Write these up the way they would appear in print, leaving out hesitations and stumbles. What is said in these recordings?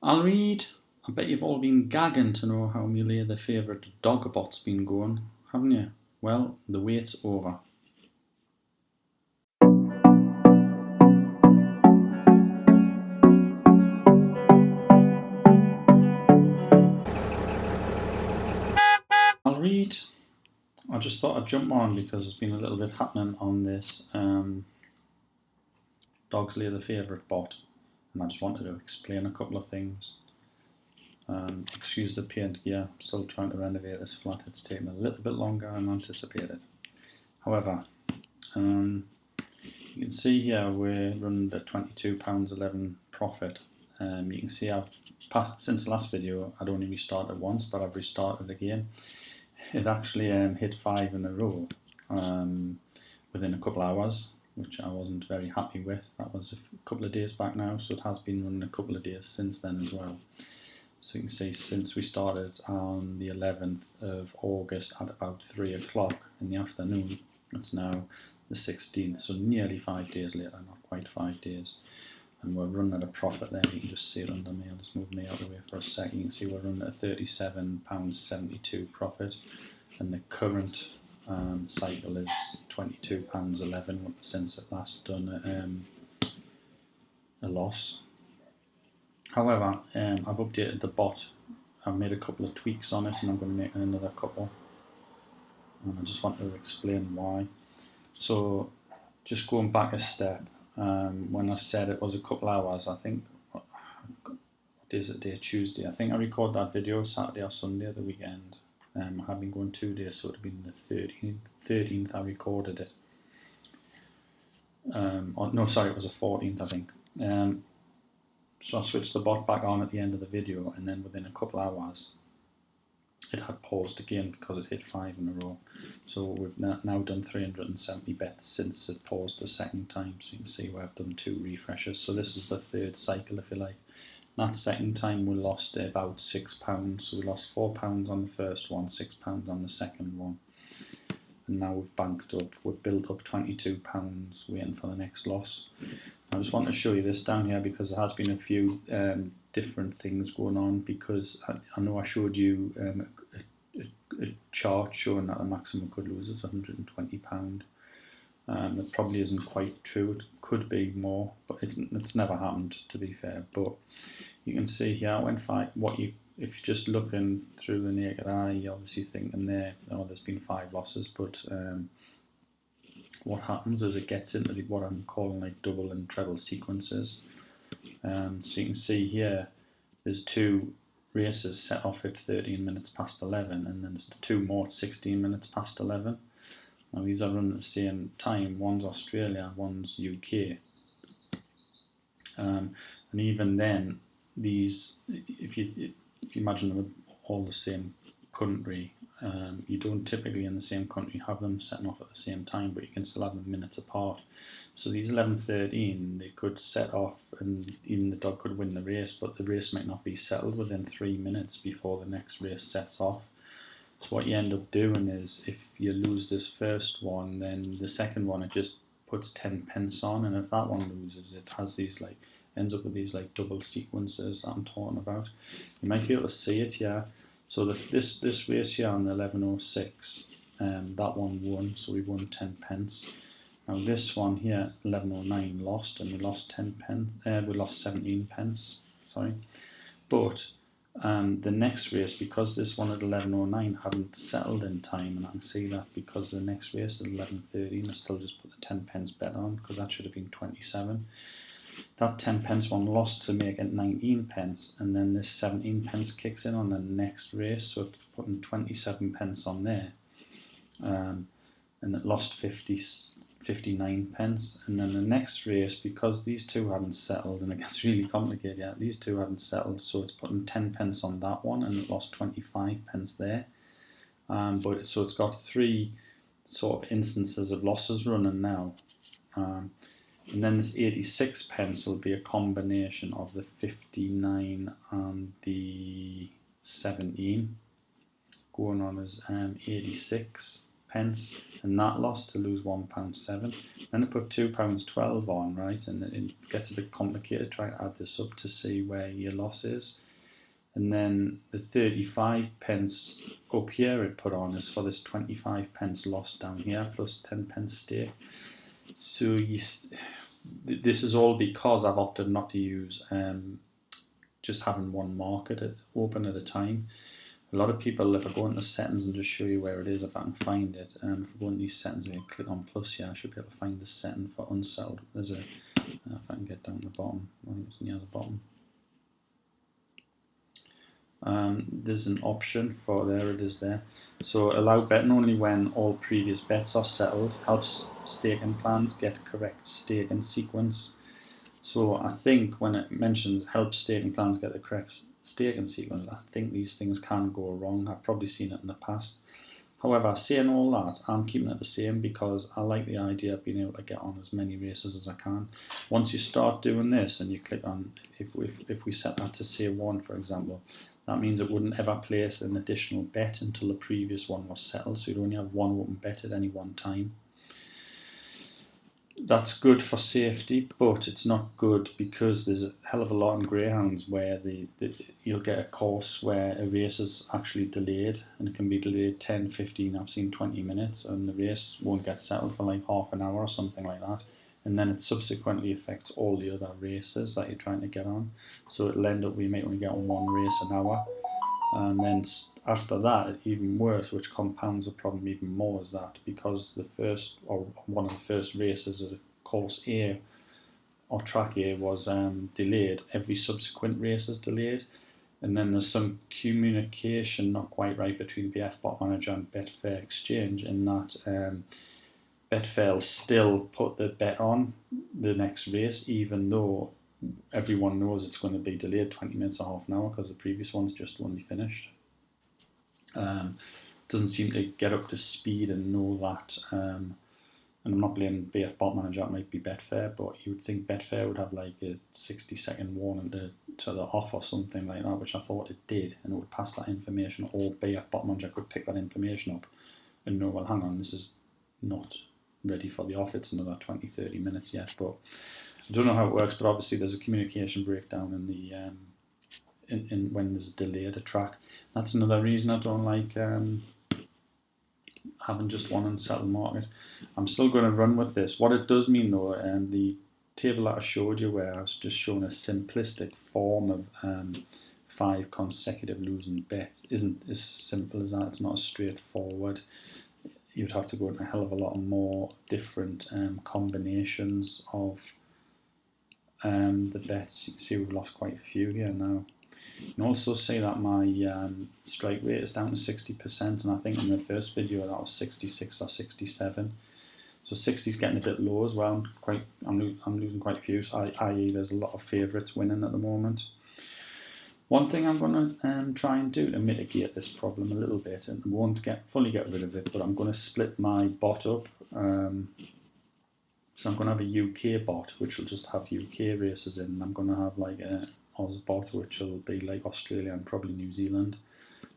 I'll read. I bet you've all been gagging to know how my lately favourite dog bot's been going, haven't you? Well, the wait's over. I'll read. I just thought I'd jump on because there's been a little bit happening on this Dog's Lately Favourite bot, and I just wanted to explain a couple of things. Excuse the paint gear, I'm still trying to renovate this flat. It's taken a little bit longer than anticipated. However, you can see here we're running the £22.11 profit. You can see I've since the last video I'd only restarted once, but I've restarted again. It actually hit 5 in a row within a couple of hours, which I wasn't very happy with. That was a couple of days back now, so it has been running a couple of days since then as well. So you can see since we started on the 11th of August at about 3 o'clock in the afternoon, it's now the 16th, so nearly 5 days later, not quite 5 days. And we're running at a profit there. You can just see it under me. I'll just move me out of the way for a second. You can see we're running at a £37.72 profit, and the current cycle is £22.11 since it last done a loss. However, I've updated the bot. I've made a couple of tweaks on it, and I'm going to make another couple. And I just want to explain why. So, just going back a step, when I said it was a couple hours, I think, what day is it today? Tuesday. I think I recorded that video Saturday or Sunday of the weekend. I had been going 2 days, so it would have been the 13th I recorded it. No, sorry, it was the 14th, I think. So I switched the bot back on at the end of the video, and then within a couple of hours it had paused again because it hit 5 in a row. So we've now done 370 bets since it paused the second time. So you can see where I've done 2 refreshes. So this is the third cycle, if you like. That second time we lost about £6. So we lost £4 on the first one, £6 on the second one. And now we've banked up, we've built up £22 waiting for the next loss. I just want to show you this down here because there has been a few different things going on, because I know I showed you a chart showing that the maximum could lose is £120. That probably isn't quite true. It could be more, but it's never happened, to be fair. But you can see here when if you're just looking through the naked eye, you're obviously thinking there, oh, there's been 5 losses, but what happens is it gets into what I'm calling like double and treble sequences. So you can see here there's 2 races set off at 13 minutes past 11, and then there's 2 more at 16 minutes past 11. Now these are running at the same time. One's Australia, one's UK. And even then, these, if you imagine them all the same country, you don't typically in the same country have them setting off at the same time, but you can still have them minutes apart. So these 11:13, they could set off, and even the dog could win the race, but the race might not be settled within 3 minutes before the next race sets off. So what you end up doing is, if you lose this first one, then the second one, it just puts 10 pence on, and if that one loses, it has these ends up with these double sequences that I'm talking about. You might be able to see it here. So this race here on the 11:06, that one won, so we won 10 pence. Now this one here, 11:09, lost, and we lost 10 pence. We lost 17 pence. Sorry, but the next race, because this one at 11:09 hadn't settled in time, and I can see that because the next race at 11:13, I still just put the 10 pence bet on because that should have been 27. That 10 pence one lost to make it 19 pence, and then this 17 pence kicks in on the next race, so it's putting 27 pence on there, and it lost 59 pence. And then the next race, because these 2 hadn't settled, and it gets really complicated, yeah, these 2 hadn't settled, so it's putting 10 pence on that one, and it lost 25 pence there. But so it's got 3 sort of instances of losses running now. And then this 86 pence will be a combination of the 59 and the 17. Going on as 86 pence, and that loss to lose £1.7. Then I put £2.12 on, right, and it gets a bit complicated trying to add this up to see where your loss is. And then the 35 pence up here it put on is for this 25 pence loss down here plus 10 pence stake. So this is all because I've opted not to use just having one market open at a time. A lot of people, if I go into settings and just show you where it is, if I can find it, if I go into these settings and click on plus here, I should be able to find the setting for unsettled. There's if I can get down to the bottom, I think it's near the bottom. There's an option for, there it is there. So allow betting only when all previous bets are settled, helps staking plans get correct staking sequence. So I think when it mentions help staking plans get the correct staking sequence, I think these things can go wrong. I've probably seen it in the past. However, saying all that, I'm keeping it the same because I like the idea of being able to get on as many races as I can. Once you start doing this and you click on, if we set that to say 1 for example, that means it wouldn't ever place an additional bet until the previous one was settled, so you'd only have one open bet at any one time. That's good for safety, but it's not good because there's a hell of a lot in greyhounds where you'll get a course where a race is actually delayed, and it can be delayed 10, 15, I've seen 20 minutes, and the race won't get settled for like half an hour or something like that, and then it subsequently affects all the other races that you're trying to get on. So it'll end up we might only get on one race an hour, and then after that, even worse, which compounds the problem even more, is that because the first or one of the first races of course A or track A was delayed, every subsequent race is delayed, and then there's some communication not quite right between Betfair Bot Manager and Betfair Exchange in that Betfair will still put the bet on the next race even though everyone knows it's going to be delayed 20 minutes or half an hour because the previous one's just only finished. Doesn't seem to get up to speed and know that, and I'm not blaming Betfair Bot Manager, it might be Betfair, but you would think Betfair would have like a 60-second warning to the off or something like that, which I thought it did, and it would pass that information, or Betfair Bot Manager could pick that information up and know, well hang on, this is not ready for the off, it's another 20-30 minutes yet. But I don't know how it works, but obviously there's a communication breakdown in the in when there's a delay at a track. That's another reason I don't like having just one unsettled market. I'm still going to run with this. What it does mean though, the table that I showed you where I was just showing a simplistic form of 5 consecutive losing bets isn't as simple as that. It's not as straightforward. You'd have to go into a hell of a lot more different combinations of the bets. You can see we've lost quite a few here now. You can also see that my strike rate is down to 60%, and I think in the first video that was 66 or 67. So 60 is getting a bit low as well. I'm losing quite a few, so i.e. there's a lot of favourites winning at the moment. One thing I'm going to try and do to mitigate this problem a little bit, and I won't fully get rid of it, but I'm going to split my bot up. So I'm going to have a UK bot, which will just have UK races in, and I'm going to have like a Oz bot, which will be like Australia and probably New Zealand.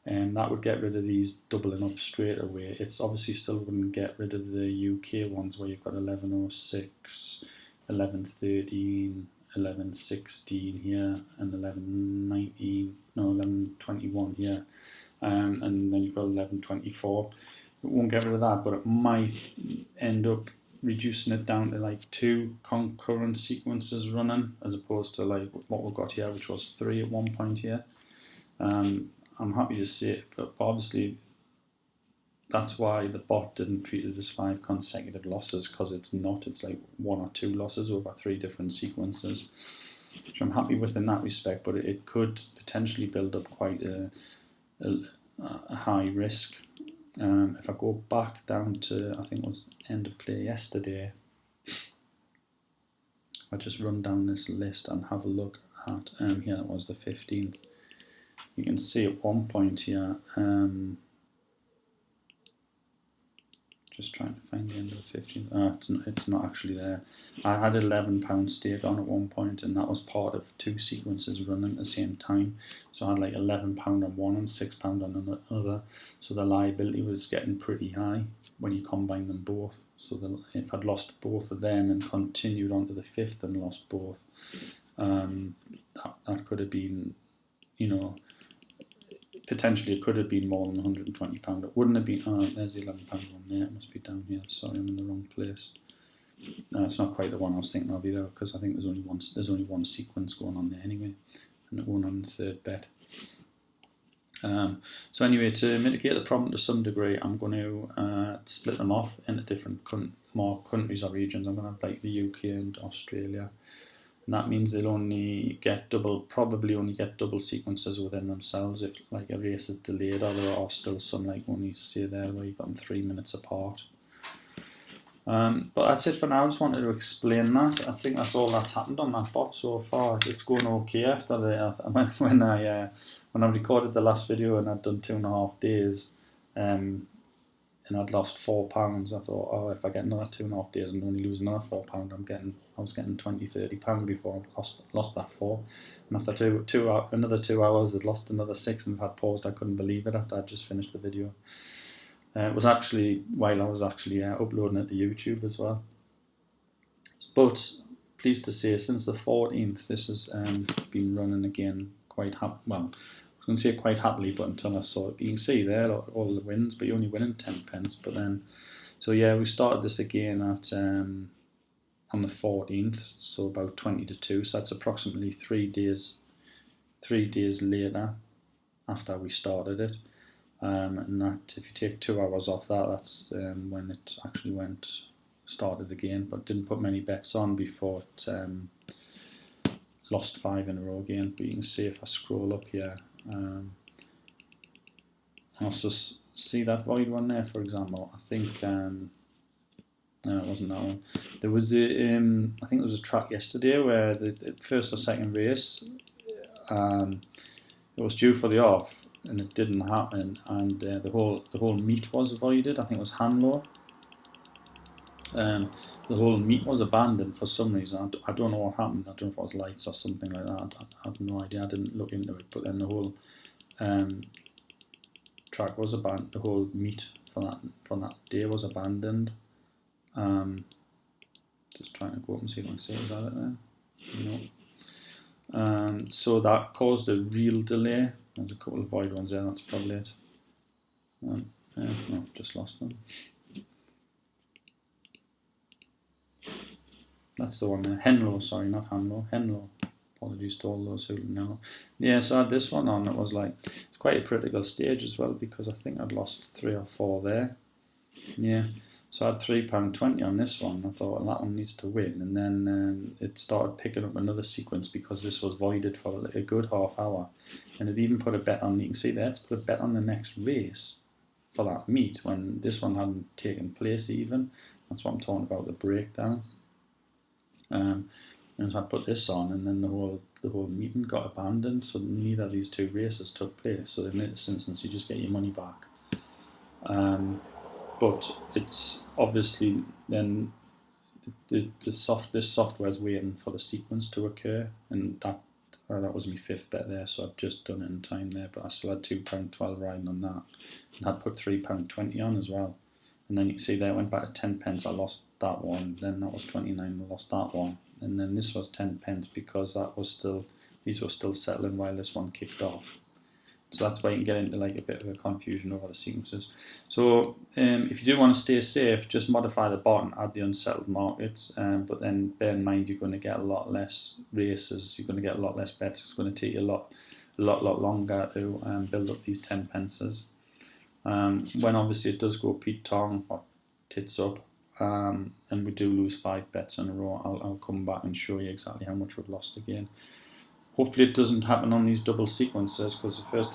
And that would get rid of these doubling up straight away. It's obviously still wouldn't get rid of the UK ones where you've got 1106, 1113, 1116 here, and 1119, no 1121 here, and then you've got 1124. It won't get rid of that, but it might end up reducing it down to like 2 concurrent sequences running as opposed to like what we've got here, which was 3 at one point here. I'm happy to see it, but obviously that's why the bot didn't treat it as 5 consecutive losses, because it's not, it's like 1 or 2 losses over 3 different sequences, which I'm happy with in that respect, but it could potentially build up quite a high risk. If I go back down to, I think it was end of play yesterday, I just run down this list and have a look at, here it was the 15th, you can see at one point here, just trying to find the end of the 15th, it's not actually there. I had £11 stake on at one point, and that was part of 2 sequences running at the same time, so I had like £11 on one and £6 on another, so the liability was getting pretty high when you combine them both. So if I'd lost both of them and continued on to the fifth and lost both, that could have been, potentially it could have been more than £120. It wouldn't have been. There's the £11 one there. It must be down here. Sorry, I'm in the wrong place. No, it's not quite the one I was thinking of either, because I think there's only one sequence going on there anyway, and it won't on the third bet. So anyway, to mitigate the problem to some degree, I'm going to split them off into different more countries or regions. I'm going to have like the UK and Australia, and that means they'll probably only get double sequences within themselves if like a race is delayed, or there are still some, like only say there where you've got them 3 minutes apart. But that's it for now. I just wanted to explain that. I think that's all that's happened on that bot so far. It's going okay after when I recorded the last video and I'd done 2.5 days, and I'd lost £4. I thought, oh, if I get another 2.5 days and only lose another £4, I was getting £20-30 before I lost that 4. And after another 2 hours, I'd lost another 6 and had paused. I couldn't believe it after I'd just finished the video. It was actually while I was uploading it to YouTube as well. But pleased to say, since the 14th, this has been running again quite I was going to say quite happily, but until I saw it, you can see there all the wins, but you're only winning 10 pence. But then, so yeah, we started this again at on the 14th, so about 20 to 2. So that's approximately 3 days later after we started it. And that, if you take 2 hours off that, that's when it actually started again, but didn't put many bets on before it lost 5 in a row again. But you can see if I scroll up here, also see that void one there, for example. I think no, it wasn't that one. There was I think there was a track yesterday where the first or second race, it was due for the off, and it didn't happen, and the whole meet was avoided. I think it was Hanlow. The whole meet was abandoned for some reason. I don't know what happened. I don't know if it was lights or something like that. I have no idea. I didn't look into it. But then the whole track was abandoned. The whole meet for that day was abandoned. Just trying to go up and see if I can see. Is that it there? No. So that caused a real delay. There's a couple of void ones there, that's probably it. No, just lost them. That's the one there. Henlow, sorry, not Hanlow. Henlow. Apologies to all those who know. Yeah, so I had this one on. It was it's quite a critical stage as well, because I think I'd lost 3 or 4 there. Yeah. So I had £3.20 on this one. I thought, well, that one needs to win. And then it started picking up another sequence because this was voided for a good half hour. And it even put a bet on, you can see there, it's put a bet on the next race for that meet when this one hadn't taken place even. That's what I'm talking about, the breakdown. And so I put this on, and then the whole meeting got abandoned, so neither of these 2 races took place. So in this instance, you just get your money back. But it's obviously then this software is waiting for the sequence to occur, and that was my 5th bet there, so I've just done it in time there. But I still had £2.12 riding on that, and I'd put £3.20 on as well. And then you can see there, it went back to 10 pence. I lost that one. Then that was 29. I lost that one, and then this was 10 pence because these were still settling while this one kicked off. So that's why you can get into like a bit of a confusion over the sequences. So if you do want to stay safe, just modify the bot and add the unsettled markets. But then bear in mind you're going to get a lot less races. You're going to get a lot less bets. It's going to take you a lot longer to build up these 10 pences. When obviously it does go Pete Tong or tits up, and we do lose 5 bets in a row, I'll come back and show you exactly how much we've lost again. Hopefully it doesn't happen on these double sequences, because the first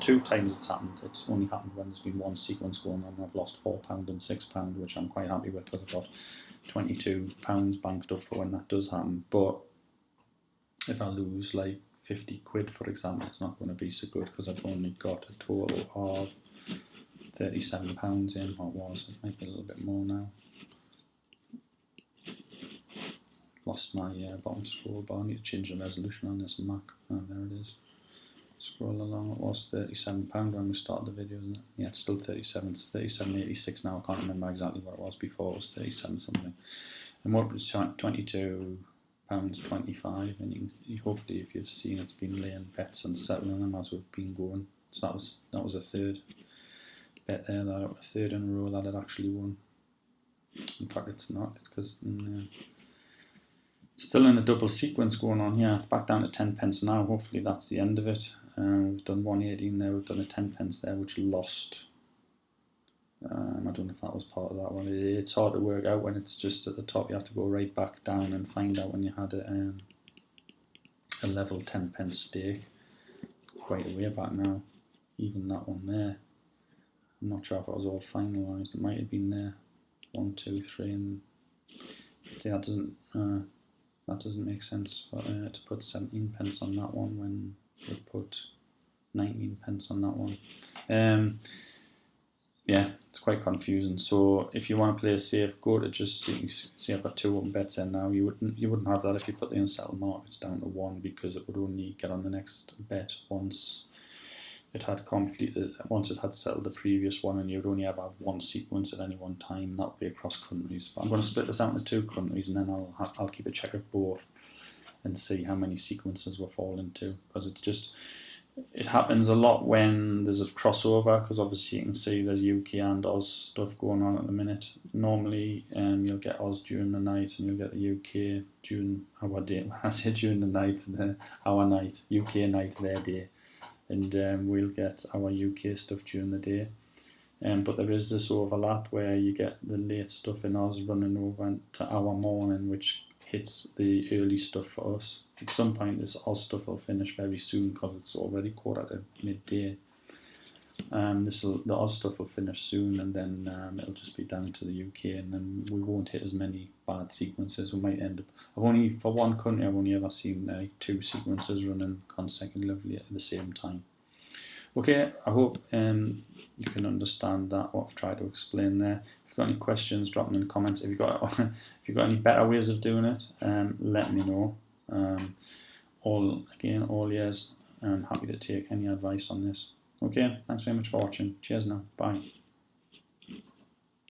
2 times it's happened, it's only happened when there's been one sequence going on. I've lost £4 and £6, which I'm quite happy with, because I've got £22 banked up for when that does happen. But if I lose like 50 quid, for example, it's not going to be so good, because I've only got a total of £37 in. What was it? Might be a little bit more now. Lost my bottom scroll bar. I need to change the resolution on this Mac. Oh, there it is. Scroll along, it was £37 when we started the video, isn't it? Yeah, it's still 37, it's 37.86 now, I can't remember exactly what it was before, it was 37 something. And what was £22.25, and hopefully if you've seen it's been laying bets and settling them as we've been going. So that was a third bet there, a third in a row that it actually won. In fact it's not, it's because it's still in a double sequence going on here, back down to 10 pence now, hopefully that's the end of it. We've done 118 there, we've done a 10 pence there which lost. I don't know if that was part of that one. It's hard to work out when it's just at the top. You have to go right back down and find out when you had a level 10 pence stake. Quite a way back now. Even that one there. I'm not sure if it was all finalised. It might have been there. 1, 2, 3, and see, that doesn't make sense to put 17 pence on that one when we put 19 pence on that one. Yeah, it's quite confusing. So if you want to play it safe, go to just see I've got 2 open bets in now. You wouldn't have that if you put the unsettled markets down to 1, because it would only get on the next bet once it had settled the previous one, and you'd only ever have 1 sequence at any one time. That would be across countries. But I'm going to split this out into 2 countries, and then I'll keep a check of both and see how many sequences we fall into, because it happens a lot when there's a crossover, because obviously you can see there's UK and Oz stuff going on at the minute. Normally you'll get Oz during the night and you'll get the UK during our day. When I say during the night, our night, UK night, their day. And we'll get our UK stuff during the day. But there is this overlap where you get the late stuff in Oz running over to our morning, which hits the early stuff for us. At some point this Oz stuff will finish very soon because it's already midday. The Oz stuff will finish soon, and then it'll just be down to the UK, and then we won't hit as many bad sequences. We might end up, for one country I've only ever seen 2 sequences running consecutively at the same time. Okay, I hope you can understand that, what I've tried to explain there. If you've got any questions, drop them in the comments. If you've got any better ways of doing it, let me know. All ears, I'm happy to take any advice on this. Okay, thanks very much for watching. Cheers now. Bye.